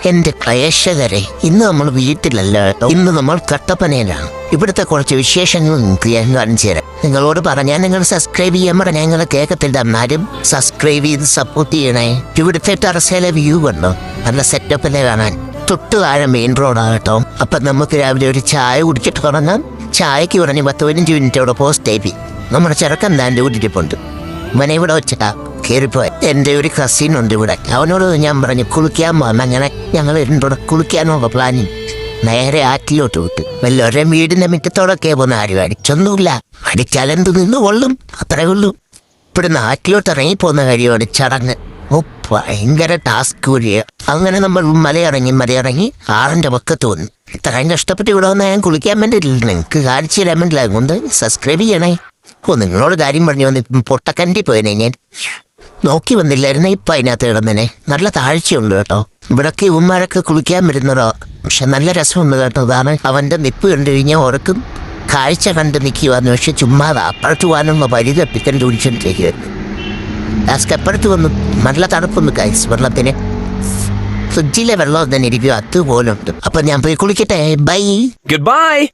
എന്റെ പ്രേക്ഷകരെ, ഇന്ന് നമ്മൾ വീട്ടിലല്ല കേട്ടോ, ഇന്ന് നമ്മൾ കട്ടപ്പനയിലാണ്. ഇവിടുത്തെ കുറച്ച് വിശേഷങ്ങൾ നിങ്ങൾക്ക് ഞാൻ കാണിച്ചു തരാം. നിങ്ങളോട് പറഞ്ഞാൽ നിങ്ങൾ സബ്സ്ക്രൈബ് ചെയ്യാൻ പറഞ്ഞാൽ നിങ്ങൾ കേൾക്കത്തില്ല. എന്നാലും സബ്സ്ക്രൈബ് ചെയ്ത് സപ്പോർട്ട് ചെയ്യണേ. ഇവിടുത്തെ ടെറസിലെ വ്യൂ കണ്ടോ, നല്ല സെറ്റപ്പിലെ കാണാൻ. തൊട്ട് താഴെ മെയിൻ റോഡാകട്ടോ. അപ്പം നമുക്ക് രാവിലെ ഒരു ചായ കുടിച്ചിട്ട് തുടങ്ങാം. ചായക്ക് പറഞ്ഞ് 10-15 മിനിറ്റോടെ പോസ്റ്റ് ആയി. നമ്മുടെ ചെറുക്കൻ താൻ്റെ ഊരിപ്പുണ്ട്. മനെ ഇവിടെ വെച്ചിട്ടാ കയറിപ്പോയി. എൻ്റെ ഒരു കസിൻ ഉണ്ട് ഇവിടെ. അവനോട് ഞാൻ പറഞ്ഞു കുളിക്കാൻ പോകാം. അങ്ങനെ ഞങ്ങൾ ഇവിടെ കുളിക്കാനുള്ള പ്ലാനിങ്. നേരെ ആറ്റിലോട്ട് വിട്ടു. വല്ലവരുടെയും വീടിൻ്റെ മുറ്റത്തോടൊക്കെ പോകുന്ന ആരും അടിച്ചൊന്നുമില്ല. അടിച്ചാലെന്ത് നിന്ന് കൊള്ളും, അത്രേ ഉള്ളൂ. ഇവിടുന്ന് ആറ്റിലോട്ട് ഇറങ്ങിപ്പോകുന്ന കാര്യമാണ് ചടങ്ങ്. ഓ, ഭയങ്കര ടാസ്ക് കൂടിയ. അങ്ങനെ നമ്മൾ മലയിറങ്ങി ആറിൻ്റെ പക്കത്ത് വന്നു. ഇത്രയും കഷ്ടപ്പെട്ട് ഇവിടെ വന്നാൽ ഞാൻ കുളിക്കാൻ വേണ്ടിയിട്ടില്ല. നിങ്ങൾക്ക് കാണിച്ചു തരാൻ വേണ്ടിയില്ല. അതുകൊണ്ട് സബ്സ്ക്രൈബ് ചെയ്യണേ. ഓ, നിങ്ങളോട് കാര്യം പറഞ്ഞു വന്ന് പൊട്ടക്കണ്ടി പോയനെ. ഞാൻ നോക്കി വന്നില്ലായിരുന്നു. ഇപ്പം അതിനകത്ത് കിടന്നനെ. നല്ല താഴ്ചയുണ്ട് കേട്ടോ. ഇവിടൊക്കെ ഉമ്മാരൊക്കെ കുളിക്കാൻ വരുന്നതോ. പക്ഷെ നല്ല രസമുണ്ട് കേട്ടോ. അതാണ് അവൻ്റെ നിപ്പ് കണ്ടു കഴിഞ്ഞാൽ ഓർക്കും കാഴ്ച കണ്ട് നിൽക്കുവാന്ന്. പക്ഷെ ചുമ്മാതെ അപ്പുറത്ത് പോകാനുള്ള വഴി തപ്പിക്കൽ കുടിച്ചോണ്ടിരിക്കുവായിരുന്നു. ലാസ്റ്റ് അപ്പുറത്ത് വന്നു. നല്ല തണുപ്പൊന്ന് കാഴ്ച. വെള്ളത്തിന് ഫ്രിഡ്ജിലെ വെള്ളം തന്നെ ഇരിക്കും, അതുപോലുണ്ട്. അപ്പം ഞാൻ പോയി കുളിക്കട്ടെ. ബൈ. Goodbye.